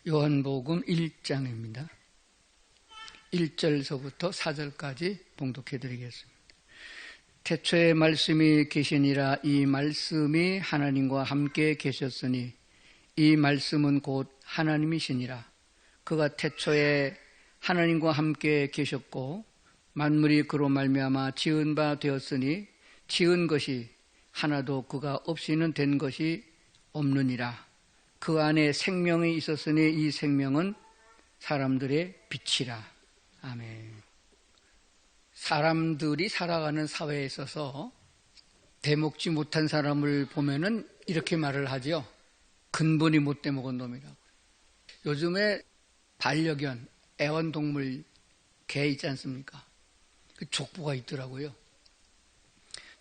요한복음 1장입니다. 1절서부터 4절까지 봉독해 드리겠습니다. 태초에 말씀이 계시니라. 이 말씀이 하나님과 함께 계셨으니 이 말씀은 곧 하나님이시니라. 그가 태초에 하나님과 함께 계셨고 만물이 그로 말미암아 지은 바 되었으니 지은 것이 하나도 그가 없이는 된 것이 없느니라. 그 안에 생명이 있었으니 이 생명은 사람들의 빛이라. 아멘. 사람들이 살아가는 사회에 있어서 대먹지 못한 사람을 보면은 이렇게 말을 하죠. 근본이 못 대먹은 놈이라고. 요즘에 반려견, 애완동물 개 있지 않습니까? 그 족보가 있더라고요.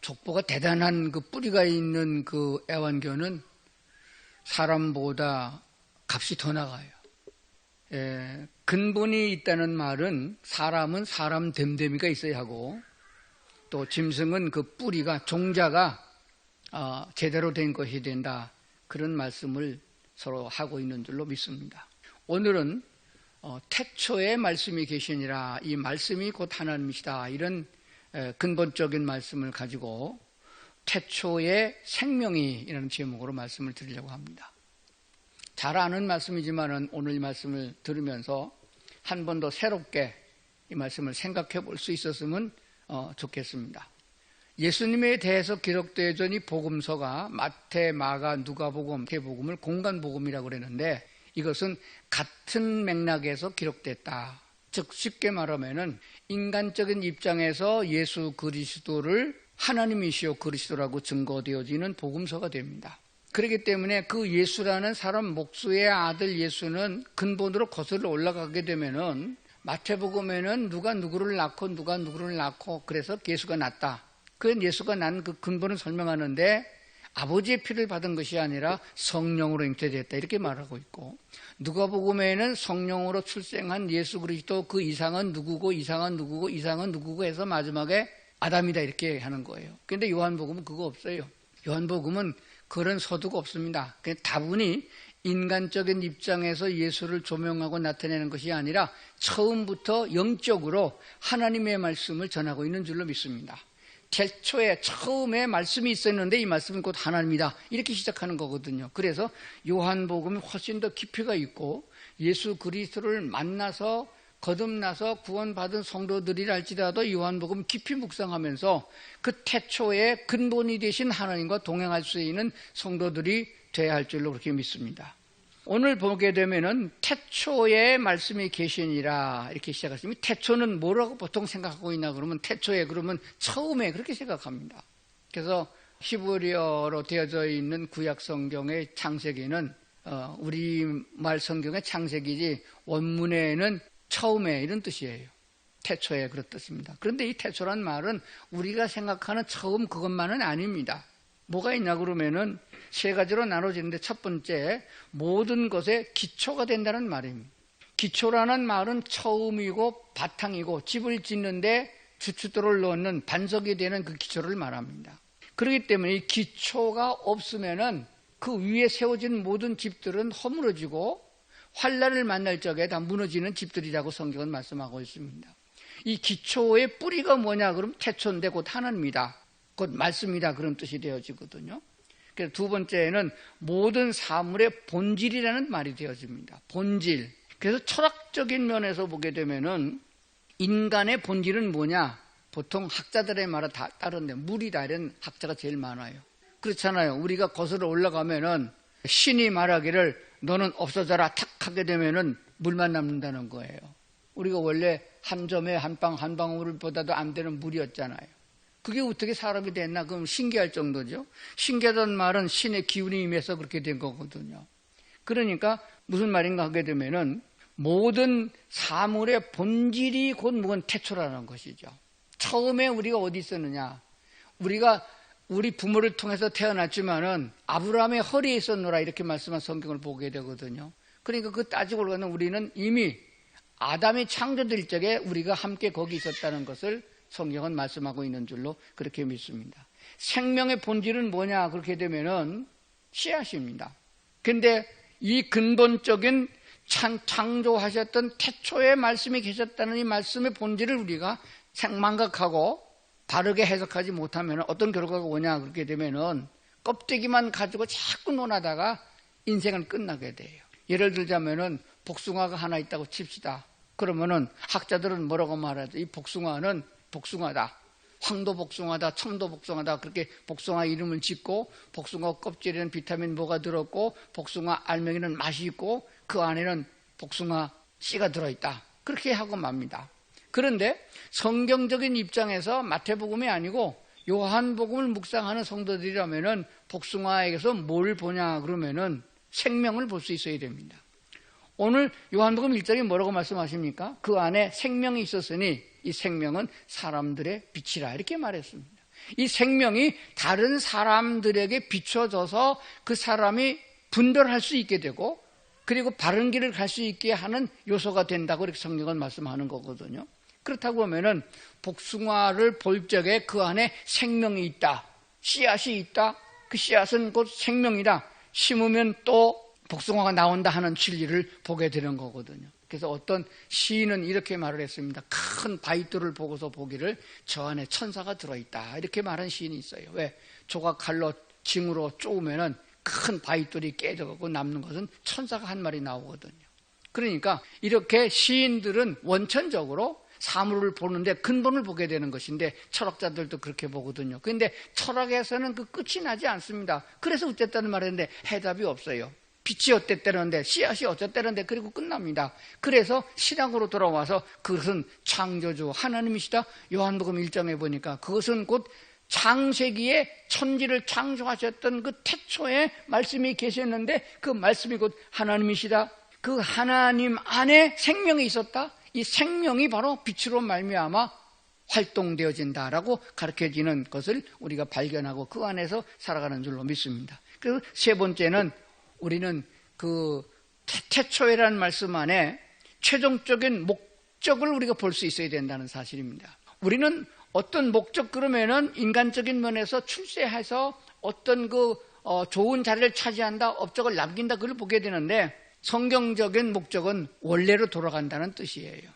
족보가 대단한 그 뿌리가 있는 그 애완견은 사람보다 값이 더 나가요. 근본이 있다는 말은 사람은 사람 됨됨이가 있어야 하고 또 짐승은 그 뿌리가 종자가 제대로 된 것이 된다. 그런 말씀을 서로 하고 있는 줄로 믿습니다. 오늘은 태초에 말씀이 계시니라. 이 말씀이 곧 하나님이시다. 이런 근본적인 말씀을 가지고 태초에 생명이 이라는 제목으로 말씀을 드리려고 합니다. 잘 아는 말씀이지만 오늘 이 말씀을 들으면서 한 번 더 새롭게 이 말씀을 생각해 볼 수 있었으면 좋겠습니다. 예수님에 대해서 기록되어진 이 복음서가 마태, 마가, 누가복음, 마태복음을 공간복음이라고 그랬는데 이것은 같은 맥락에서 기록됐다. 즉 쉽게 말하면은 인간적인 입장에서 예수 그리스도를 하나님이시오 그리스도라고 증거되어지는 복음서가 됩니다. 그렇기 때문에 그 예수라는 사람 목수의 아들 예수는 근본으로 거슬러 올라가게 되면은 마태복음에는 누가 누구를 낳고 누가 누구를 낳고 그래서 예수가 낳다. 그 예수가 난 그 근본을 설명하는데 아버지의 피를 받은 것이 아니라 성령으로 잉태됐다 이렇게 말하고 있고 누가복음에는 성령으로 출생한 예수 그리스도 그 이상은 누구고 이상은 누구고 이상은 누구고 해서 마지막에 아담이다 이렇게 하는 거예요. 그런데 요한복음은 그거 없어요. 요한복음은 그런 서두가 없습니다. 그냥 다분히 인간적인 입장에서 예수를 조명하고 나타내는 것이 아니라 처음부터 영적으로 하나님의 말씀을 전하고 있는 줄로 믿습니다. 태초에 처음에 말씀이 있었는데 이 말씀은 곧 하나님이다 이렇게 시작하는 거거든요. 그래서 요한복음이 훨씬 더 깊이가 있고 예수 그리스도를 만나서 거듭나서 구원받은 성도들이라 할지라도 요한복음 깊이 묵상하면서 그 태초의 근본이 되신 하나님과 동행할 수 있는 성도들이 돼야 할 줄로 그렇게 믿습니다. 오늘 보게 되면은 태초에 말씀이 계시니라 이렇게 시작했습니다. 태초는 뭐라고 보통 생각하고 있나 그러면 태초에 그러면 처음에 그렇게 생각합니다. 그래서 히브리어로 되어져 있는 구약 성경의 창세기는 우리말 성경의 창세기지 원문에는 처음에 이런 뜻이에요. 태초에 그런 뜻입니다. 그런데 이 태초란 말은 우리가 생각하는 처음 그것만은 아닙니다. 뭐가 있냐 그러면은 세 가지로 나눠지는데 첫 번째 모든 것의 기초가 된다는 말입니다. 기초라는 말은 처음이고 바탕이고 집을 짓는데 주춧돌을 넣는 반석이 되는 그 기초를 말합니다. 그렇기 때문에 이 기초가 없으면은 그 위에 세워진 모든 집들은 허물어지고 환난을 만날 적에 다 무너지는 집들이라고 성경은 말씀하고 있습니다. 이 기초의 뿌리가 뭐냐 그러면 태초인데 곧 하나님이다. 곧 말씀이다 그런 뜻이 되어지거든요. 그래서 두 번째는 모든 사물의 본질이라는 말이 되어집니다. 본질. 그래서 철학적인 면에서 보게 되면은 인간의 본질은 뭐냐? 보통 학자들의 말에 다 따른데 물이다 이런 학자가 제일 많아요. 그렇잖아요. 우리가 거슬러 올라가면은 신이 말하기를 너는 없어져라 탁 하게 되면은 물만 남는다는 거예요. 우리가 원래 한 점에 한 방울보다도 안 되는 물이었잖아요. 그게 어떻게 사람이 됐나? 그럼 신기할 정도죠. 신기하다는 말은 신의 기운이 임해서 그렇게 된 거거든요. 그러니까 무슨 말인가 하게 되면은 모든 사물의 본질이 곧 무슨 태초라는 것이죠. 처음에 우리가 어디 있었느냐? 우리가 우리 부모를 통해서 태어났지만은 아브라함의 허리에 있었노라 이렇게 말씀한 성경을 보게 되거든요. 그러니까 그 따지고 보면 우리는 이미 아담이 창조될 적에 우리가 함께 거기 있었다는 것을 성경은 말씀하고 있는 줄로 그렇게 믿습니다. 생명의 본질은 뭐냐 그렇게 되면은 씨앗입니다. 근데 이 근본적인 창조하셨던 태초에 말씀이 계셨다는 이 말씀의 본질을 우리가 생망각하고 바르게 해석하지 못하면 어떤 결과가 오냐, 그렇게 되면은 껍데기만 가지고 자꾸 논하다가 인생은 끝나게 돼요. 예를 들자면은 복숭아가 하나 있다고 칩시다. 그러면은 학자들은 뭐라고 말하죠? 이 복숭아는 복숭아다, 황도복숭아다, 청도복숭아다, 그렇게 복숭아 이름을 짓고, 복숭아 껍질에는 비타민 뭐가 들었고, 복숭아 알맹이는 맛이 있고, 그 안에는 복숭아 씨가 들어있다, 그렇게 하고 맙니다. 그런데 성경적인 입장에서 마태복음이 아니고 요한복음을 묵상하는 성도들이라면은 복숭아에게서 뭘 보냐 그러면은 생명을 볼 수 있어야 됩니다. 오늘 요한복음 1장에 뭐라고 말씀하십니까? 그 안에 생명이 있었으니 이 생명은 사람들의 빛이라, 이렇게 말했습니다. 이 생명이 다른 사람들에게 비춰져서 그 사람이 분별할 수 있게 되고, 그리고 바른 길을 갈 수 있게 하는 요소가 된다고 이렇게 성경은 말씀하는 거거든요. 그렇다고 하면은 복숭아를 볼 적에 그 안에 생명이 있다, 씨앗이 있다, 그 씨앗은 곧 생명이다, 심으면 또 복숭아가 나온다 하는 진리를 보게 되는 거거든요. 그래서 어떤 시인은 이렇게 말을 했습니다. 큰 바위돌을 보고서 보기를 저 안에 천사가 들어있다, 이렇게 말한 시인이 있어요. 왜? 조각 칼로 징으로 쪼으면은 큰 바위돌이 깨져가고 남는 것은 천사가 한 마리 나오거든요. 그러니까 이렇게 시인들은 원천적으로 사물을 보는데 근본을 보게 되는 것인데, 철학자들도 그렇게 보거든요. 그런데 철학에서는 그 끝이 나지 않습니다. 그래서 어쨌다는 말인데 해답이 없어요. 빛이 어땠다는데, 씨앗이 어쨌다는데, 그리고 끝납니다. 그래서 신앙으로 돌아와서 그것은 창조주 하나님이시다. 요한복음 1장에 보니까 그것은 곧 창세기에 천지를 창조하셨던 그 태초에 말씀이 계셨는데, 그 말씀이 곧 하나님이시다. 그 하나님 안에 생명이 있었다. 이 생명이 바로 빛으로 말미암아 활동되어진다라고 가르쳐지는 것을 우리가 발견하고 그 안에서 살아가는 줄로 믿습니다. 그래서 세 번째는 우리는 그 태초에라는 말씀 안에 최종적인 목적을 우리가 볼 수 있어야 된다는 사실입니다. 우리는 어떤 목적, 그러면은 인간적인 면에서 출세해서 어떤 좋은 자리를 차지한다, 업적을 남긴다, 그걸 보게 되는데, 성경적인 목적은 원래로 돌아간다는 뜻이에요.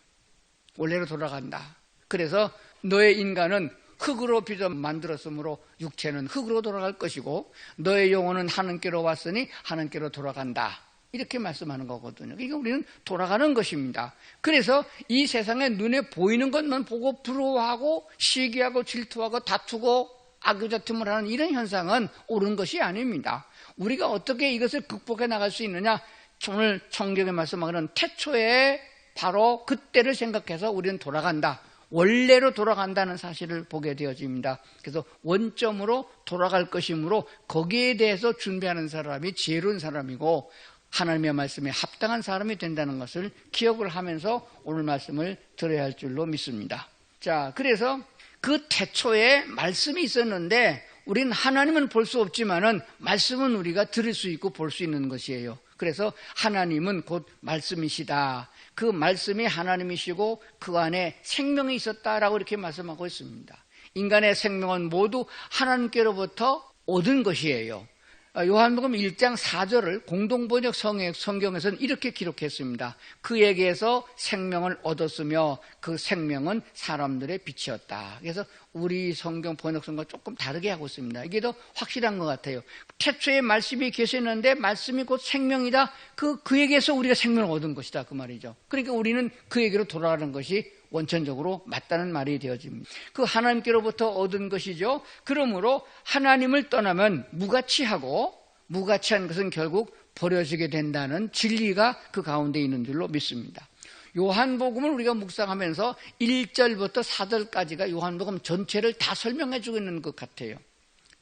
원래로 돌아간다. 그래서 너의 인간은 흑으로 빚어 만들었으므로 육체는 흑으로 돌아갈 것이고, 너의 영혼은 하나님께로 왔으니 하나님께로 돌아간다, 이렇게 말씀하는 거거든요. 그러니까 우리는 돌아가는 것입니다. 그래서 이 세상에 눈에 보이는 것만 보고 부러워하고 시기하고 질투하고 다투고 악의다툼을 하는 이런 현상은 옳은 것이 아닙니다. 우리가 어떻게 이것을 극복해 나갈 수 있느냐? 오늘 성경에 말씀하는 태초에 바로 그때를 생각해서 우리는 돌아간다, 원래로 돌아간다는 사실을 보게 되어집니다. 그래서 원점으로 돌아갈 것이므로 거기에 대해서 준비하는 사람이 지혜로운 사람이고 하나님의 말씀에 합당한 사람이 된다는 것을 기억을 하면서 오늘 말씀을 들어야 할 줄로 믿습니다. 자, 그래서 그 태초에 말씀이 있었는데, 우리는 하나님은 볼 수 없지만은 말씀은 우리가 들을 수 있고 볼 수 있는 것이에요. 그래서 하나님은 곧 말씀이시다. 그 말씀이 하나님이시고 그 안에 생명이 있었다라고 이렇게 말씀하고 있습니다. 인간의 생명은 모두 하나님께로부터 얻은 것이에요. 요한복음 1장 4절을 공동번역 성경에서는 이렇게 기록했습니다. 그에게서 생명을 얻었으며 그 생명은 사람들의 빛이었다. 그래서 우리 성경 번역성과 조금 다르게 하고 있습니다. 이게 더 확실한 것 같아요. 태초에 말씀이 계셨는데 말씀이 곧 생명이다. 그에게서 우리가 생명을 얻은 것이다, 그 말이죠. 그러니까 우리는 그에게로 돌아가는 것이 원천적으로 맞다는 말이 되어집니다. 그 하나님께로부터 얻은 것이죠. 그러므로 하나님을 떠나면 무가치하고, 무가치한 것은 결국 버려지게 된다는 진리가 그 가운데 있는 줄로 믿습니다. 요한복음을 우리가 묵상하면서 1절부터 4절까지가 요한복음 전체를 다 설명해 주고 있는 것 같아요.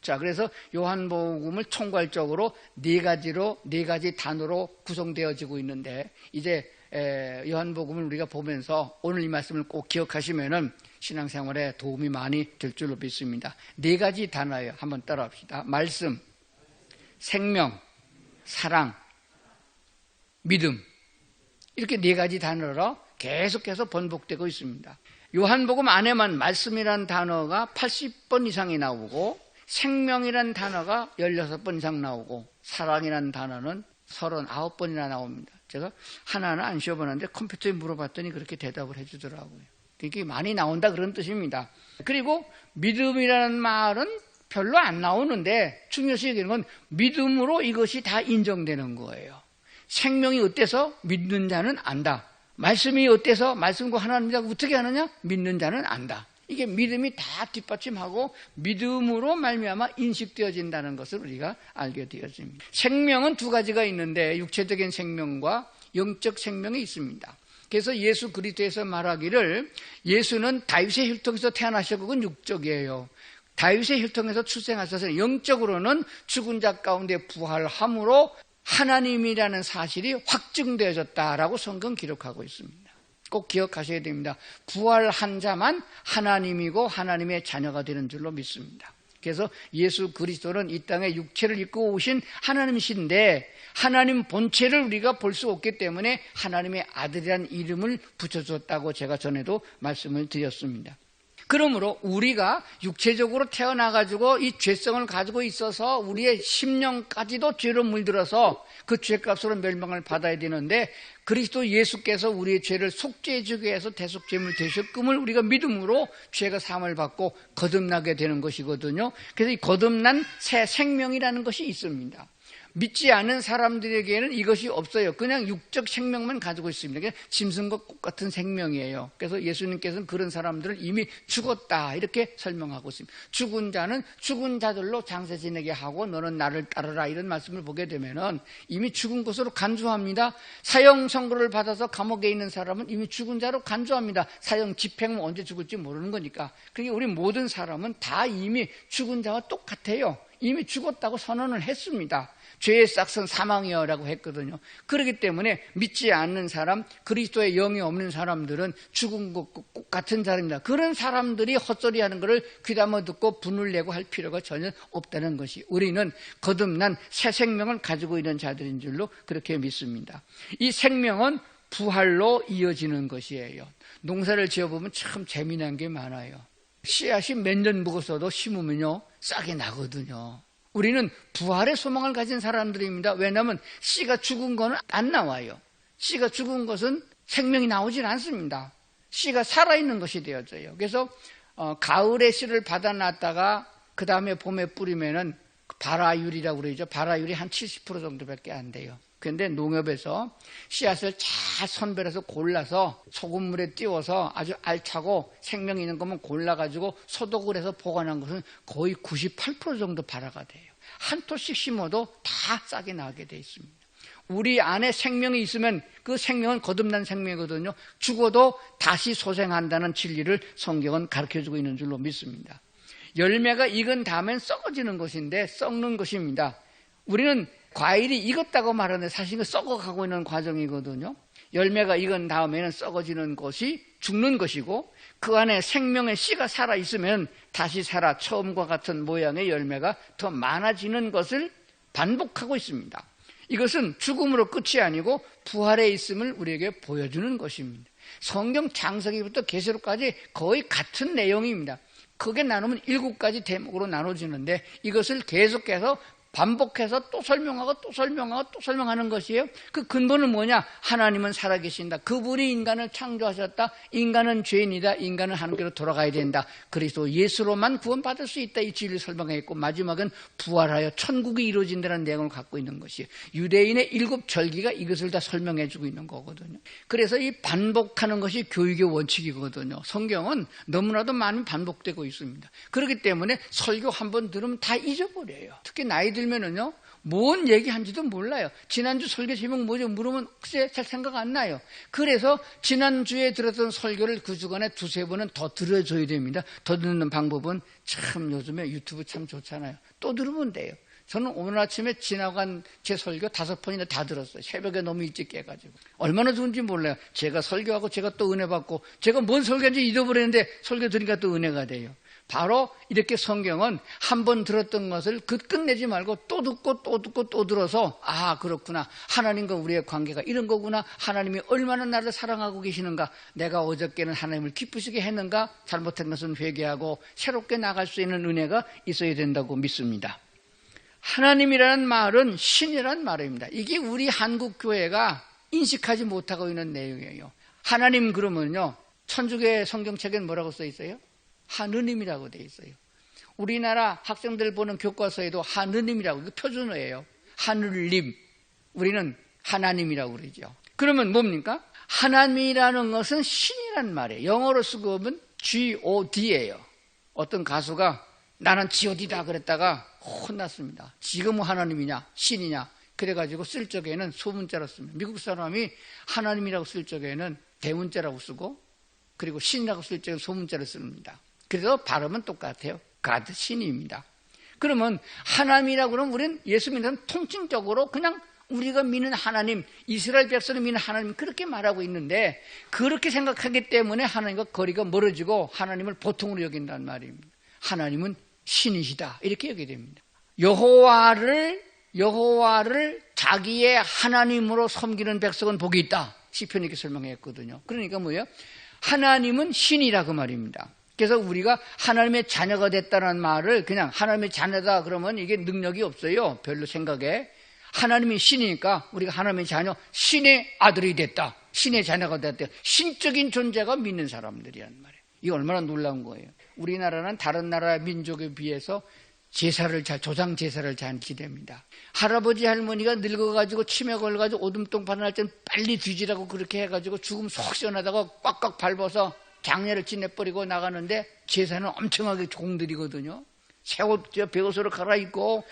자, 그래서 요한복음을 총괄적으로 네 가지 단어로 구성되어지고 있는데, 이제 요한복음을 우리가 보면서 오늘 이 말씀을 꼭 기억하시면은 신앙생활에 도움이 많이 될 줄로 믿습니다. 네 가지 단어예요. 한번 따라합시다. 말씀, 생명, 사랑, 믿음. 이렇게 네 가지 단어로 계속해서 번복되고 있습니다. 요한복음 안에만 말씀이라는 단어가 80번 이상이 나오고, 생명이라는 단어가 16번 이상 나오고, 사랑이라는 단어는 39번이나 나옵니다. 제가 하나는 안 쉬어보는데 컴퓨터에 물어봤더니 그렇게 대답을 해주더라고요. 그게 많이 나온다 그런 뜻입니다. 그리고 믿음이라는 말은 별로 안 나오는데 중요시 여기는 건 믿음으로 이것이 다 인정되는 거예요. 생명이 어때서 믿는 자는 안다. 말씀이 어때서 말씀과 하나님과 어떻게 하느냐? 믿는 자는 안다. 이게 믿음이 다 뒷받침하고 믿음으로 말미암아 인식되어진다는 것을 우리가 알게 되어집니다. 생명은 두 가지가 있는데 육체적인 생명과 영적 생명이 있습니다. 그래서 예수 그리스도에서 말하기를 예수는 다윗의 혈통에서 태어나셨고 그건 육적이에요. 다윗의 혈통에서 출생하셔서 영적으로는 죽은 자 가운데 부활함으로 하나님이라는 사실이 확증되어졌다라고 성경 기록하고 있습니다. 꼭 기억하셔야 됩니다. 부활한 자만 하나님이고 하나님의 자녀가 되는 줄로 믿습니다. 그래서 예수 그리스도는 이 땅에 육체를 입고 오신 하나님이신데 하나님 본체를 우리가 볼 수 없기 때문에 하나님의 아들이라는 이름을 붙여줬다고 제가 전에도 말씀을 드렸습니다. 그러므로 우리가 육체적으로 태어나가지고 이 죄성을 가지고 있어서 우리의 심령까지도 죄로 물들어서 그 죄값으로 멸망을 받아야 되는데 그리스도 예수께서 우리의 죄를 속죄해 주기 위해서 대속죄물 되셨음을 우리가 믿음으로 죄가 사함을 받고 거듭나게 되는 것이거든요. 그래서 이 거듭난 새 생명이라는 것이 있습니다. 믿지 않은 사람들에게는 이것이 없어요. 그냥 육적 생명만 가지고 있습니다. 그냥 짐승과 똑같은 생명이에요. 그래서 예수님께서는 그런 사람들을 이미 죽었다 이렇게 설명하고 있습니다. 죽은 자는 죽은 자들로 장세 지내게 하고 너는 나를 따르라 이런 말씀을 보게 되면은 이미 죽은 것으로 간주합니다. 사형 선고를 받아서 감옥에 있는 사람은 이미 죽은 자로 간주합니다. 사형 집행은 언제 죽을지 모르는 거니까. 그러니까 우리 모든 사람은 다 이미 죽은 자와 똑같아요. 이미 죽었다고 선언을 했습니다. 죄의 싹은 사망이여라고 했거든요. 그렇기 때문에 믿지 않는 사람, 그리스도의 영이 없는 사람들은 죽은 것과 같은 사람입니다. 그런 사람들이 헛소리하는 것을 귀담아 듣고 분을 내고 할 필요가 전혀 없다는 것이 우리는 거듭난 새 생명을 가지고 있는 자들인 줄로 그렇게 믿습니다. 이 생명은 부활로 이어지는 것이에요. 농사를 지어보면 참 재미난 게 많아요. 씨앗이 몇 년 묵었어도 심으면요 싹이 나거든요. 우리는 부활의 소망을 가진 사람들입니다. 왜냐하면 씨가 죽은 거는 안 나와요. 씨가 죽은 것은 생명이 나오질 않습니다. 씨가 살아있는 것이 되어져요. 그래서 가을에 씨를 받아놨다가 그 다음에 봄에 뿌리면은 발화율이라고 그러죠. 발화율이 한 70% 정도밖에 안 돼요. 그런데 농협에서 씨앗을 잘 선별해서 골라서 소금물에 띄워서 아주 알차고 생명 있는 것만 골라가지고 소독을 해서 보관한 것은 거의 98% 정도 발화가 돼요. 한 토씩 심어도 다 싹이 나게 돼 있습니다. 우리 안에 생명이 있으면 그 생명은 거듭난 생명이거든요. 죽어도 다시 소생한다는 진리를 성경은 가르쳐주고 있는 줄로 믿습니다. 열매가 익은 다음엔 썩어지는 것인데 썩는 것입니다. 우리는 과일이 익었다고 말하는데 사실은 썩어가고 있는 과정이거든요. 열매가 익은 다음에는 썩어지는 것이 죽는 것이고 그 안에 생명의 씨가 살아있으면 다시 살아 처음과 같은 모양의 열매가 더 많아지는 것을 반복하고 있습니다. 이것은 죽음으로 끝이 아니고 부활에 있음을 우리에게 보여주는 것입니다. 성경 창세기부터 계시록까지 거의 같은 내용입니다. 크게 나누면 7가지 대목으로 나눠지는데 이것을 계속해서 반복해서 또 설명하고 또 설명하고 또 설명하는 것이에요. 그 근본은 뭐냐? 하나님은 살아계신다. 그분이 인간을 창조하셨다. 인간은 죄인이다. 인간은 하나님께로 돌아가야 된다. 그리스도 예수로만 구원받을 수 있다. 이 진리를 설명했고 마지막은 부활하여 천국이 이루어진다는 내용을 갖고 있는 것이에요. 유대인의 7절기가 이것을 다 설명해주고 있는 거거든요. 그래서 이 반복하는 것이 교육의 원칙이거든요. 성경은 너무나도 많이 반복되고 있습니다. 그렇기 때문에 설교 한번 들으면 다 잊어버려요. 특히 나이 들면은요, 뭔 얘기한지도 몰라요. 지난주 설교 제목 뭐죠? 물으면 글쎄 잘 생각 안 나요. 그래서 지난주에 들었던 설교를 그 주간에 2-3번은 더 들어줘야 됩니다. 더 듣는 방법은 참 요즘에 유튜브 참 좋잖아요. 또 들으면 돼요. 저는 오늘 아침에 지나간 제 설교 5번이나 다 들었어요. 새벽에 너무 일찍 깨가지고. 얼마나 좋은지 몰라요. 제가 설교하고 제가 또 은혜 받고 제가 뭔 설교인지 잊어버렸는데 설교 들으니까 또 은혜가 돼요. 바로 이렇게 성경은 한 번 들었던 것을 끝내지 말고 또 듣고 또 듣고 또 들어서 아 그렇구나. 하나님과 우리의 관계가 이런 거구나. 하나님이 얼마나 나를 사랑하고 계시는가. 내가 어저께는 하나님을 기쁘시게 했는가. 잘못한 것은 회개하고 새롭게 나갈 수 있는 은혜가 있어야 된다고 믿습니다. 하나님이라는 말은 신이라는 말입니다. 이게 우리 한국 교회가 인식하지 못하고 있는 내용이에요. 하나님 그러면요, 천주교 성경책엔 뭐라고 써 있어요? 하느님이라고 돼 있어요. 우리나라 학생들 보는 교과서에도 하느님이라고, 이거 표준어예요. 하늘님, 우리는 하나님이라고 그러죠. 그러면 뭡니까? 하나님이라는 것은 신이란 말이에요. 영어로 쓰고 보면 God예요. 어떤 가수가 나는 God다 그랬다가 혼났습니다. 지금은 하나님이냐 신이냐 그래가지고 쓸 적에는 소문자로 씁니다. 미국 사람이 하나님이라고 쓸 적에는 대문자라고 쓰고, 그리고 신이라고 쓸 적에는 소문자로 씁니다. 그래서 발음은 똑같아요. God, 신입니다. 그러면 하나님이라고 그러면 우리는 예수 믿는 통칭적으로 그냥 우리가 믿는 하나님, 이스라엘 백성이 믿는 하나님, 그렇게 말하고 있는데, 그렇게 생각하기 때문에 하나님과 거리가 멀어지고 하나님을 보통으로 여긴다는 말입니다. 하나님은 신이시다, 이렇게 여기게 됩니다. 여호와를 자기의 하나님으로 섬기는 백성은 복이 있다, 시편 이렇게 설명했거든요. 그러니까 뭐예요? 하나님은 신이라 그 말입니다. 그래서 우리가 하나님의 자녀가 됐다는 말을 그냥 하나님의 자녀다 그러면 이게 능력이 없어요. 별로 생각에. 하나님이 신이니까 우리가 하나님의 자녀, 신의 아들이 됐다, 신의 자녀가 됐다, 신적인 존재가 믿는 사람들이란 말이에요. 이게 얼마나 놀라운 거예요. 우리나라는 다른 나라 민족에 비해서 조상 제사를 잘 지냅니다. 할아버지 할머니가 늙어가지고 치매 걸려가지고 오줌똥 발언할 때는 빨리 뒤지라고 그렇게 해가지고 죽으면 속 시원하다가 꽉꽉 밟아서 장례를 지내버리고 나가는데, 제사는 엄청나게 공들이거든요. 새 옷, 배옷으로 갈아입고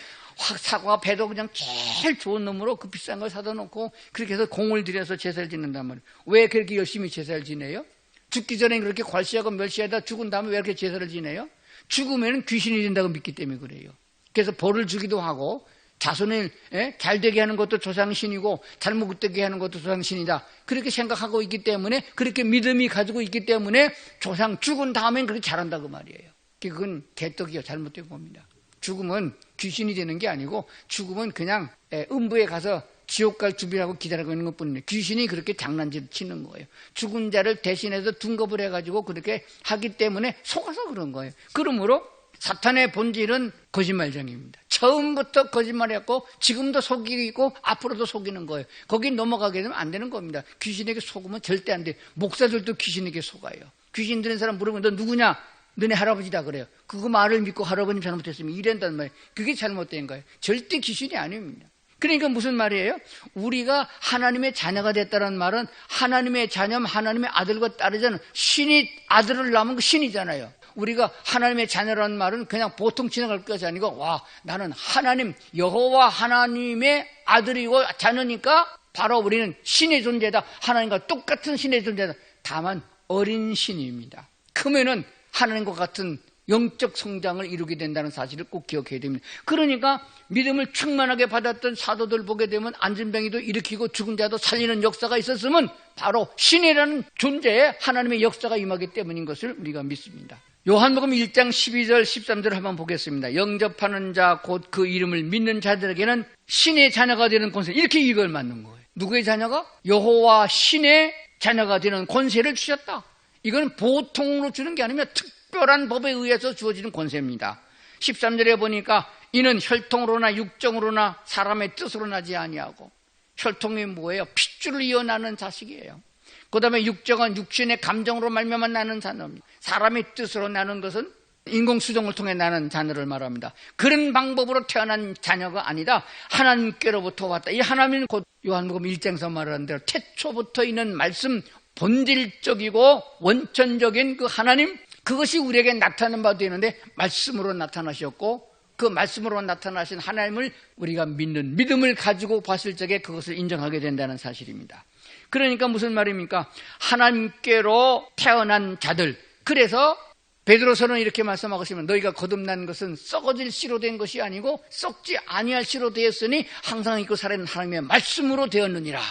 사과 배도 그냥 제일 좋은 놈으로 그 비싼 걸 사다 놓고 그렇게 해서 공을 들여서 제사를 지낸단 말이에요. 왜 그렇게 열심히 제사를 지내요? 죽기 전에 그렇게 괄시하고 멸시하다 죽은 다음에 왜 이렇게 제사를 지내요? 죽으면 귀신이 된다고 믿기 때문에 그래요. 그래서 벌을 주기도 하고, 자손을 잘 되게 하는 것도 조상신이고 잘못 되게 하는 것도 조상신이다, 그렇게 생각하고 있기 때문에, 그렇게 믿음이 가지고 있기 때문에 조상 죽은 다음엔 그렇게 잘한다 그 말이에요. 그건 개떡이요, 잘못된 겁니다. 죽으면 귀신이 되는 게 아니고, 죽으면 그냥 음부에 가서 지옥 갈 준비하고 기다리고 있는 것뿐이에요. 귀신이 그렇게 장난질 치는 거예요. 죽은 자를 대신해서 둔겁을 해가지고 그렇게 하기 때문에 속아서 그런 거예요. 그러므로 사탄의 본질은 거짓말쟁이입니다. 처음부터 거짓말했고 지금도 속이고 앞으로도 속이는 거예요. 거기 넘어가게 되면 안 되는 겁니다. 귀신에게 속으면 절대 안 돼요. 목사들도 귀신에게 속아요. 귀신 들은 사람 물으면 너 누구냐? 너네 할아버지다 그래요. 그거 말을 믿고 할아버님 잘못했으면 이랬단 말이에요. 그게 잘못된 거예요. 절대 귀신이 아닙니다. 그러니까 무슨 말이에요? 우리가 하나님의 자녀가 됐다는 말은 하나님의 자녀면 하나님의 아들과 딸이잖아요. 신이 아들을 낳으면 그 신이잖아요. 우리가 하나님의 자녀라는 말은 그냥 보통 지나갈 것이 아니고, 와, 나는 하나님, 여호와 하나님의 아들이고 자녀니까 바로 우리는 신의 존재다, 하나님과 똑같은 신의 존재다. 다만 어린 신입니다. 크면은 하나님과 같은 영적 성장을 이루게 된다는 사실을 꼭 기억해야 됩니다. 그러니까 믿음을 충만하게 받았던 사도들 보게 되면 안진뱅이도 일으키고 죽은 자도 살리는 역사가 있었으면 바로 신이라는 존재에 하나님의 역사가 임하기 때문인 것을 우리가 믿습니다. 요한복음 1장 12절 13절 한번 보겠습니다. 영접하는 자 곧 그 이름을 믿는 자들에게는 신의 자녀가 되는 권세, 이렇게 이걸 맞는 거예요. 누구의 자녀가? 여호와 신의 자녀가 되는 권세를 주셨다. 이건 보통으로 주는 게 아니면 특별한 법에 의해서 주어지는 권세입니다. 13절에 보니까 이는 혈통으로나 육정으로나 사람의 뜻으로 나지 아니하고, 혈통이 뭐예요? 핏줄을 이어나는 자식이에요. 그 다음에 육정은 육신의 감정으로 말미암아 나는 자녀입니다. 사람의 뜻으로 나는 것은 인공수정을 통해 나는 자녀를 말합니다. 그런 방법으로 태어난 자녀가 아니다. 하나님께로부터 왔다. 이 하나님은 곧 요한복음 1장에서 말하는 대로 태초부터 있는 말씀, 본질적이고 원천적인 그 하나님, 그것이 우리에게 나타나는 바 되는데 말씀으로 나타나셨고, 그 말씀으로 나타나신 하나님을 우리가 믿는 믿음을 가지고 봤을 적에 그것을 인정하게 된다는 사실입니다. 그러니까 무슨 말입니까? 하나님께로 태어난 자들. 그래서 베드로서는 이렇게 말씀하고 있습니다. 너희가 거듭난 것은 썩어질 씨로 된 것이 아니고 썩지 아니할 씨로 되었으니 항상 있고 살아있는 하나님의 말씀으로 되었느니라.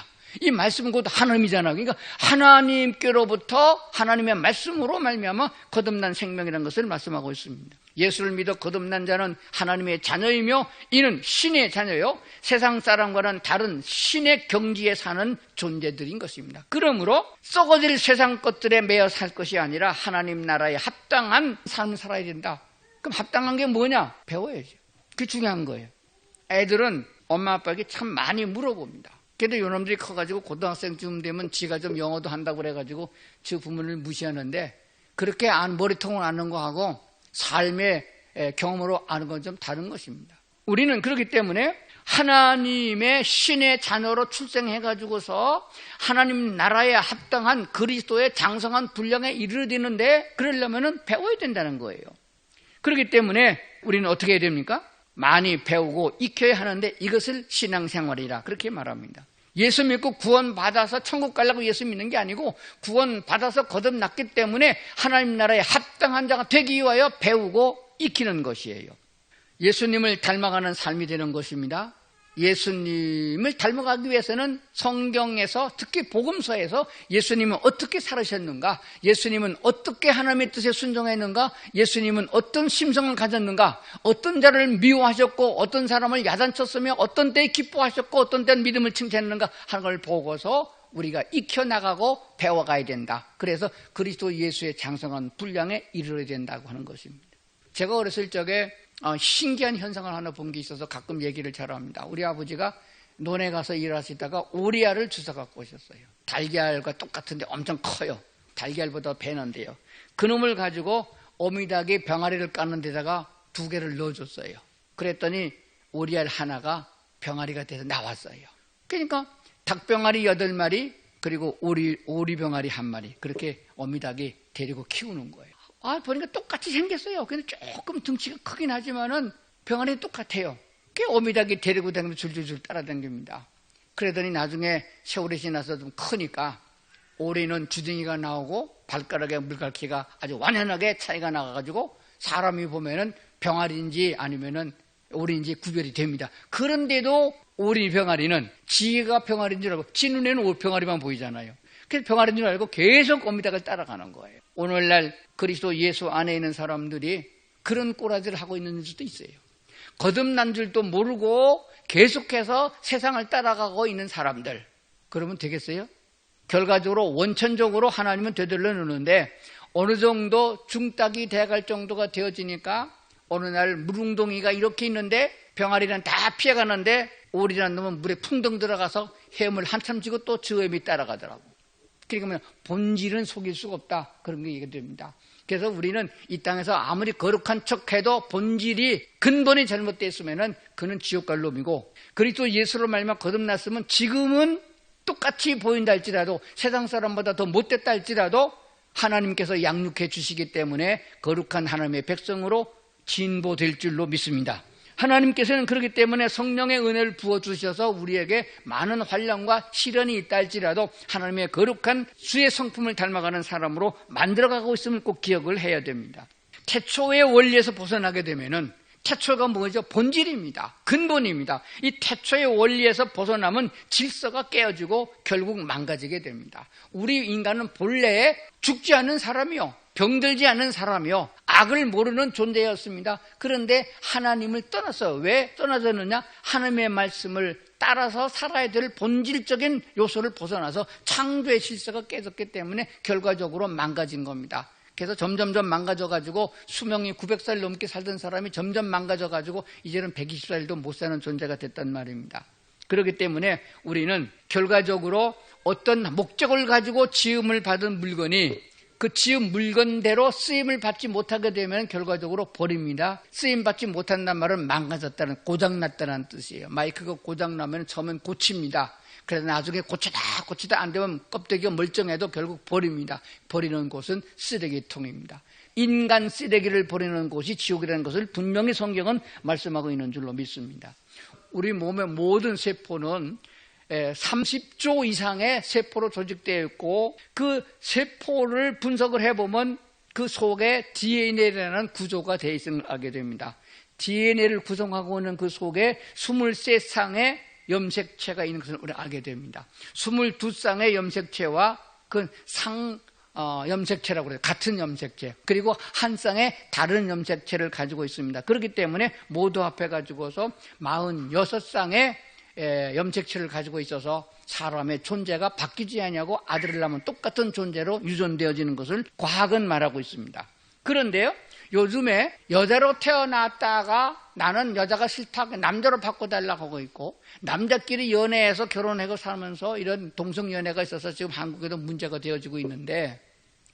이 말씀은 곧 하나님이잖아. 그러니까 하나님께로부터 하나님의 말씀으로 말미암아 거듭난 생명이라는 것을 말씀하고 있습니다. 예수를 믿어 거듭난 자는 하나님의 자녀이며 이는 신의 자녀요, 세상 사람과는 다른 신의 경지에 사는 존재들인 것입니다. 그러므로 썩어질 세상 것들에 매여 살 것이 아니라 하나님 나라에 합당한 삶을 살아야 된다. 그럼 합당한 게 뭐냐? 배워야죠. 그게 중요한 거예요. 애들은 엄마 아빠에게 참 많이 물어봅니다. 그래도 요놈들이 커가지고 고등학생쯤 되면 지가 좀 영어도 한다고 그래가지고 지 부모를 무시하는데, 그렇게 머리통을 아는 거하고 삶의 경험으로 아는 건 좀 다른 것입니다. 우리는 그렇기 때문에 하나님의 신의 자녀로 출생해가지고서 하나님 나라에 합당한 그리스도의 장성한 분량에 이르르는데, 그러려면 배워야 된다는 거예요. 그렇기 때문에 우리는 어떻게 해야 됩니까? 많이 배우고 익혀야 하는데, 이것을 신앙생활이라 그렇게 말합니다. 예수 믿고 구원받아서 천국 가려고 예수 믿는 게 아니고, 구원받아서 거듭났기 때문에 하나님 나라에 합당한 자가 되기 위하여 배우고 익히는 것이에요. 예수님을 닮아가는 삶이 되는 것입니다. 예수님을 닮아가기 위해서는 성경에서, 특히 복음서에서 예수님은 어떻게 살으셨는가, 예수님은 어떻게 하나님의 뜻에 순종했는가, 예수님은 어떤 심성을 가졌는가, 어떤 자를 미워하셨고 어떤 사람을 야단쳤으며 어떤 때에 기뻐하셨고 어떤 때는 믿음을 칭찬했는가 하는 걸 보고서 우리가 익혀나가고 배워가야 된다. 그래서 그리스도 예수의 장성한 분량에 이르러야 된다고 하는 것입니다. 제가 어렸을 적에 신기한 현상을 하나 본 게 있어서 가끔 얘기를 잘 합니다. 우리 아버지가 논에 가서 일하시다가 오리알을 주워 갖고 오셨어요. 달걀과 똑같은데 엄청 커요. 달걀보다 배는데요. 그놈을 가지고 어미닭이 병아리를 까는 데다가 2개를 넣어줬어요. 그랬더니 오리알 하나가 병아리가 돼서 나왔어요. 그러니까 닭병아리 8마리, 그리고 오리 병아리 1마리, 그렇게 어미닭이 데리고 키우는 거예요. 보니까 똑같이 생겼어요. 근데 조금 등치가 크긴 하지만은 병아리는 똑같아요. 그 어미닭이 데리고 다니면서 줄줄줄 따라다닙니다. 그러더니 나중에 세월이 지나서 좀 크니까 오리는 주둥이가 나오고 발가락에 물갈퀴가 아주 완연하게 차이가 나가가지고 사람이 보면은 병아리인지 아니면은 오리인지 구별이 됩니다. 그런데도 오리 병아리는 지가 병아리인 줄 알고, 지 눈에는 병아리만 보이잖아요. 그래서 병아리인 줄 알고 계속 어미닭을 따라가는 거예요. 오늘날 그리스도 예수 안에 있는 사람들이 그런 꼬라지를 하고 있는 수도 있어요. 거듭난 줄도 모르고 계속해서 세상을 따라가고 있는 사람들. 그러면 되겠어요? 결과적으로 원천적으로 하나님은 되돌려 놓는데, 어느 정도 중딱이 돼갈 정도가 되어지니까 어느 날 물웅덩이가 이렇게 있는데 병아리는 다 피해가는데 오리라는 놈은 물에 풍덩 들어가서 헤엄을 한참 지고 또 저 헤엄이 따라가더라고. 그러니까 본질은 속일 수가 없다, 그런 게 얘기됩니다. 그래서 우리는 이 땅에서 아무리 거룩한 척해도 본질이, 근본이 잘못됐으면은 그는 지옥 갈 놈이고, 그리스도 예수로 말미암아 거듭났으면 지금은 똑같이 보인다 할지라도, 세상 사람보다 더 못됐다 할지라도 하나님께서 양육해 주시기 때문에 거룩한 하나님의 백성으로 진보될 줄로 믿습니다. 하나님께서는 그렇기 때문에 성령의 은혜를 부어주셔서 우리에게 많은 환난과 시련이 있다 할지라도 하나님의 거룩한 주의 성품을 닮아가는 사람으로 만들어가고 있음을 꼭 기억을 해야 됩니다. 태초의 원리에서 벗어나게 되면은, 태초가 뭐죠? 본질입니다. 근본입니다. 이 태초의 원리에서 벗어나면 질서가 깨어지고 결국 망가지게 됩니다. 우리 인간은 본래에 죽지 않는 사람이요, 병들지 않는 사람이요, 악을 모르는 존재였습니다. 그런데 하나님을 떠났어요. 왜 떠나졌느냐? 하나님의 말씀을 따라서 살아야 될 본질적인 요소를 벗어나서 창조의 질서가 깨졌기 때문에 결과적으로 망가진 겁니다. 그래서 점점점 망가져가지고 수명이 900살 넘게 살던 사람이 점점 망가져가지고 이제는 120살도 못 사는 존재가 됐단 말입니다. 그렇기 때문에 우리는 결과적으로 어떤 목적을 가지고 지음을 받은 물건이 그 지은 물건대로 쓰임을 받지 못하게 되면 결과적으로 버립니다. 쓰임 받지 못한다는 말은 망가졌다는, 고장났다는 뜻이에요. 마이크가 고장나면 처음엔 고칩니다. 그래서 나중에 고치다 안 되면 껍데기가 멀쩡해도 결국 버립니다. 버리는 곳은 쓰레기통입니다. 인간 쓰레기를 버리는 곳이 지옥이라는 것을 분명히 성경은 말씀하고 있는 줄로 믿습니다. 우리 몸의 모든 세포는 30조 이상의 세포로 조직되어 있고, 그 세포를 분석을 해보면 그 속에 DNA라는 구조가 되어 있음을 알게 됩니다. DNA를 구성하고 있는 그 속에 23쌍의 염색체가 있는 것을 우리가 알게 됩니다. 22쌍의 염색체와 그 염색체라고 그래요. 같은 염색체. 그리고 한 쌍의 다른 염색체를 가지고 있습니다. 그렇기 때문에 모두 합해가지고서 46쌍의 염색체를 가지고 있어서 사람의 존재가 바뀌지 않냐고 아들을 낳으면 똑같은 존재로 유전되어지는 것을 과학은 말하고 있습니다. 그런데요, 요즘에 여자로 태어났다가 나는 여자가 싫다, 남자로 바꿔달라고 하고 있고, 남자끼리 연애해서 결혼하고 살면서 이런 동성연애가 있어서 지금 한국에도 문제가 되어지고 있는데,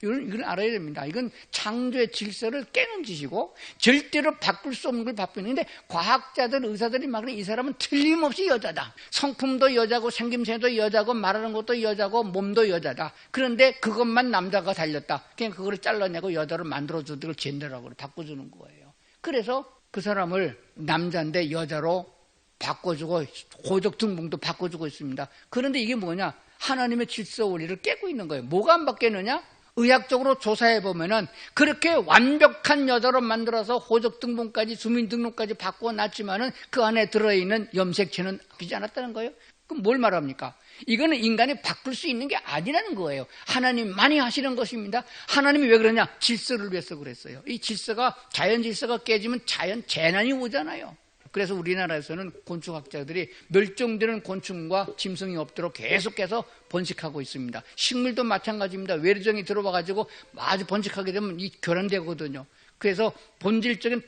이걸 알아야 됩니다. 이건 창조의 질서를 깨는 짓이고 절대로 바꿀 수 없는 걸 바꾸는 건데, 과학자들, 의사들이 막 이 사람은 틀림없이 여자다. 성품도 여자고 생김새도 여자고 말하는 것도 여자고 몸도 여자다. 그런데 그것만 남자가 달렸다. 그냥 그거를 잘라내고 여자로 만들어주는 걸 젠더라고 바꿔주는 거예요. 그래서 그 사람을 남자인데 여자로 바꿔주고 호적 등본도 바꿔주고 있습니다. 그런데 이게 뭐냐? 하나님의 질서 원리를 깨고 있는 거예요. 뭐가 안 바뀌느냐? 의학적으로 조사해 보면은 그렇게 완벽한 여자로 만들어서 호적 등본까지 주민등록까지 바꿔놨지만은 그 안에 들어있는 염색체는 바뀌지 않았다는 거예요. 그럼 뭘 말합니까? 이거는 인간이 바꿀 수 있는 게 아니라는 거예요. 하나님만이 하시는 것입니다. 하나님이 왜 그러냐? 질서를 위해서 그랬어요. 이 질서가, 자연 질서가 깨지면 자연 재난이 오잖아요. 그래서 우리나라에서는 곤충학자들이 멸종되는 곤충과 짐승이 없도록 계속해서 번식하고 있습니다. 식물도 마찬가지입니다. 외래종이 들어와가지고 아주 번식하게 되면 이 교란되거든요. 그래서 본질적인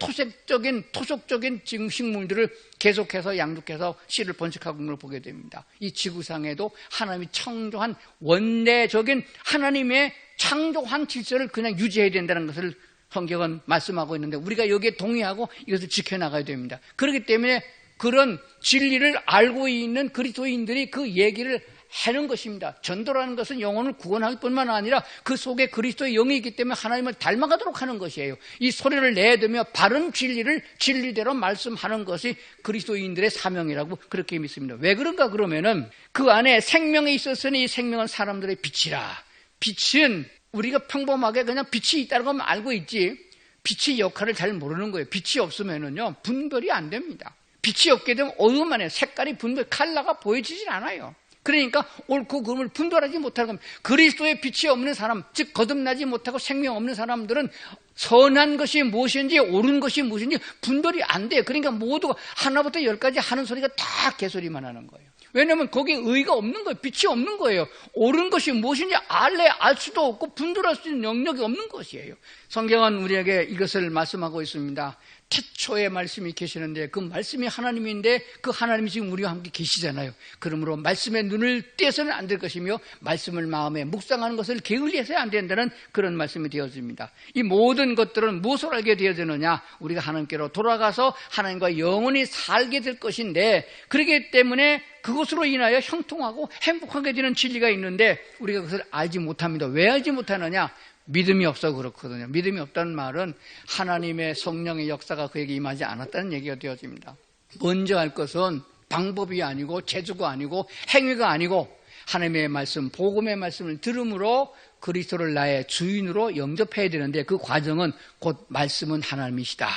토속적인 식물들을 계속해서 양육해서 씨를 번식하고 있는 걸 보게 됩니다. 이 지구상에도 하나님이 창조한 원래적인 하나님의 창조한 질서를 그냥 유지해야 된다는 것을 성경은 말씀하고 있는데, 우리가 여기에 동의하고 이것을 지켜나가야 됩니다. 그렇기 때문에 그런 진리를 알고 있는 그리스도인들이 그 얘기를 하는 것입니다. 전도라는 것은 영혼을 구원할 뿐만 아니라 그 속에 그리스도의 영이 있기 때문에 하나님을 닮아가도록 하는 것이에요. 이 소리를 내두며 바른 진리를 진리대로 말씀하는 것이 그리스도인들의 사명이라고 그렇게 믿습니다. 왜 그런가 그러면은 그 안에 생명이 있었으니 이 생명은 사람들의 빛이라. 빛은 우리가 평범하게 그냥 빛이 있다는 건 알고 있지, 빛의 역할을 잘 모르는 거예요. 빛이 없으면은요 분별이 안 됩니다. 빛이 없게 되면 어두움만 해요. 색깔이 컬러가 보여지질 않아요. 그러니까 옳고 그름을 분별하지 못하는 겁니다. 그리스도의 빛이 없는 사람, 즉 거듭나지 못하고 생명 없는 사람들은 선한 것이 무엇인지 옳은 것이 무엇인지 분별이 안 돼요. 그러니까 모두가 하나부터 열까지 하는 소리가 다 개소리만 하는 거예요. 왜냐하면 거기에 의가 없는 거예요. 빛이 없는 거예요. 옳은 것이 무엇인지 알 수도 없고 분별할 수 있는 영역이 없는 것이에요. 성경은 우리에게 이것을 말씀하고 있습니다. 태초에 말씀이 계시는데 그 말씀이 하나님인데 그 하나님이 지금 우리와 함께 계시잖아요. 그러므로 말씀의 눈을 떼서는 안 될 것이며 말씀을 마음에 묵상하는 것을 게을리해서는 안 된다는 그런 말씀이 되어집니다. 이 모든 것들은 무엇을 알게 되어지느냐? 우리가 하나님께로 돌아가서 하나님과 영원히 살게 될 것인데, 그렇기 때문에 그것으로 인하여 형통하고 행복하게 되는 진리가 있는데 우리가 그것을 알지 못합니다. 왜 알지 못하느냐? 믿음이 없어 그렇거든요. 믿음이 없다는 말은 하나님의 성령의 역사가 그에게 임하지 않았다는 얘기가 되어집니다. 먼저 할 것은 방법이 아니고 제주가 아니고 행위가 아니고 하나님의 말씀, 복음의 말씀을 들음으로 그리스도를 나의 주인으로 영접해야 되는데, 그 과정은 곧 말씀은 하나님이시다,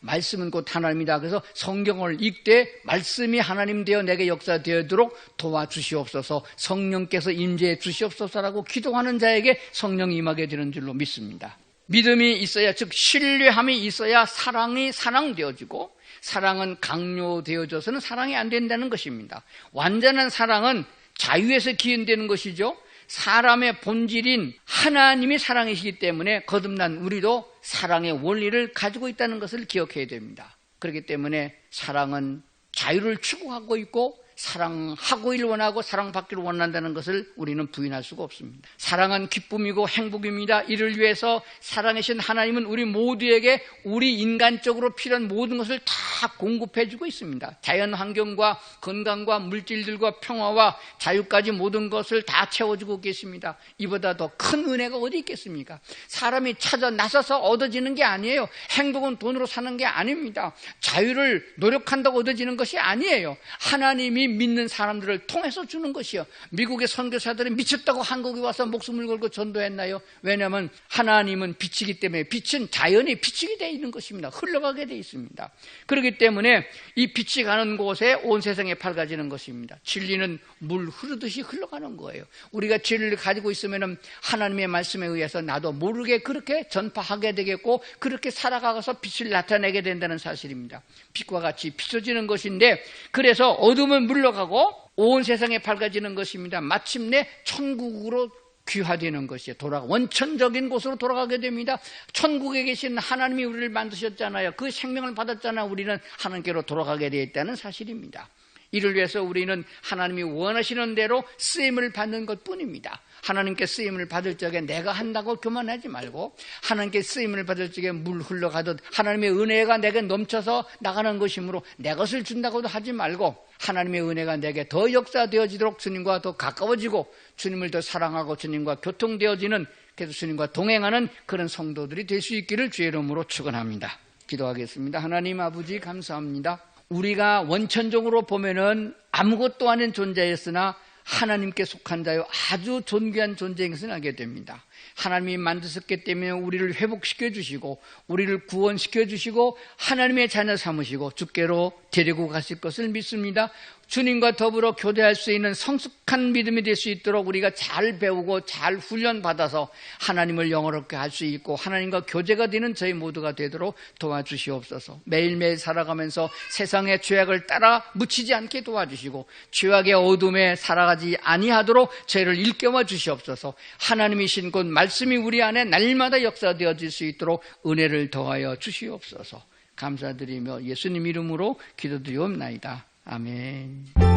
말씀은 곧 하나님이다. 그래서 성경을 읽되 말씀이 하나님 되어 내게 역사되도록 도와주시옵소서, 성령께서 임재해 주시옵소서라고 기도하는 자에게 성령이 임하게 되는 줄로 믿습니다. 믿음이 있어야, 즉 신뢰함이 있어야 사랑이 사랑되어지고, 사랑은 강요되어져서는 사랑이 안 된다는 것입니다. 완전한 사랑은 자유에서 기인되는 것이죠. 사람의 본질인 하나님이 사랑이시기 때문에 거듭난 우리도 사랑의 원리를 가지고 있다는 것을 기억해야 됩니다. 그렇기 때문에 사랑은 자유를 추구하고 있고 사랑하기를 원하고 사랑받기를 원한다는 것을 우리는 부인할 수가 없습니다. 사랑은 기쁨이고 행복입니다. 이를 위해서 사랑이신 하나님은 우리 모두에게 우리 인간적으로 필요한 모든 것을 다 공급해주고 있습니다. 자연환경과 건강과 물질들과 평화와 자유까지 모든 것을 다 채워주고 계십니다. 이보다 더 큰 은혜가 어디 있겠습니까? 사람이 찾아 나서서 얻어지는 게 아니에요. 행복은 돈으로 사는 게 아닙니다. 자유를 노력한다고 얻어지는 것이 아니에요. 하나님이 믿는 사람들을 통해서 주는 것이요. 미국의 선교사들이 미쳤다고 한국에 와서 목숨을 걸고 전도했나요? 왜냐하면 하나님은 빛이기 때문에, 빛은 자연이 빛이게 되어 있는 것입니다. 흘러가게 되어 있습니다. 그렇기 때문에 이 빛이 가는 곳에 온 세상에 밝아지는 것입니다. 진리는 물 흐르듯이 흘러가는 거예요. 우리가 진리를 가지고 있으면 하나님의 말씀에 의해서 나도 모르게 그렇게 전파하게 되겠고 그렇게 살아가서 빛을 나타내게 된다는 사실입니다. 빛과 같이 비춰지는 것인데, 그래서 어둠은 물러가고 온 세상에 밝아지는 것입니다. 마침내 천국으로 귀화되는 것이 원천적인 곳으로 돌아가게 됩니다. 천국에 계신 하나님이 우리를 만드셨잖아요. 그 생명을 받았잖아요. 우리는 하나님께로 돌아가게 되어 있다는 사실입니다. 이를 위해서 우리는 하나님이 원하시는 대로 쓰임을 받는 것뿐입니다. 하나님께 쓰임을 받을 적에 내가 한다고 교만하지 말고 하나님께 쓰임을 받을 적에 물 흘러가듯 하나님의 은혜가 내게 넘쳐서 나가는 것이므로 내 것을 준다고도 하지 말고 하나님의 은혜가 내게 더 역사되어지도록 주님과 더 가까워지고 주님을 더 사랑하고 주님과 교통되어지는, 그래서 주님과 동행하는 그런 성도들이 될 수 있기를 주의 이름으로 축원합니다. 기도하겠습니다. 하나님 아버지 감사합니다. 우리가 원천적으로 보면은 아무것도 아닌 존재였으나 하나님께 속한 자요 아주 존귀한 존재인 것을 알게 됩니다. 하나님이 만드셨기 때문에 우리를 회복시켜 주시고 우리를 구원시켜 주시고 하나님의 자녀 삼으시고 주께로 데리고 가실 것을 믿습니다. 주님과 더불어 교대할 수 있는 성숙한 믿음이 될 수 있도록 우리가 잘 배우고 잘 훈련받아서 하나님을 영화롭게 할 수 있고 하나님과 교제가 되는 저희 모두가 되도록 도와주시옵소서. 매일매일 살아가면서 세상의 죄악을 따라 묻히지 않게 도와주시고 죄악의 어둠에 살아가지 아니하도록 저희를 일깨워 주시옵소서. 하나님이신 곧 말씀이 우리 안에 날마다 역사되어질 수 있도록 은혜를 더하여 주시옵소서. 감사드리며 예수님 이름으로 기도드리옵나이다. 아멘.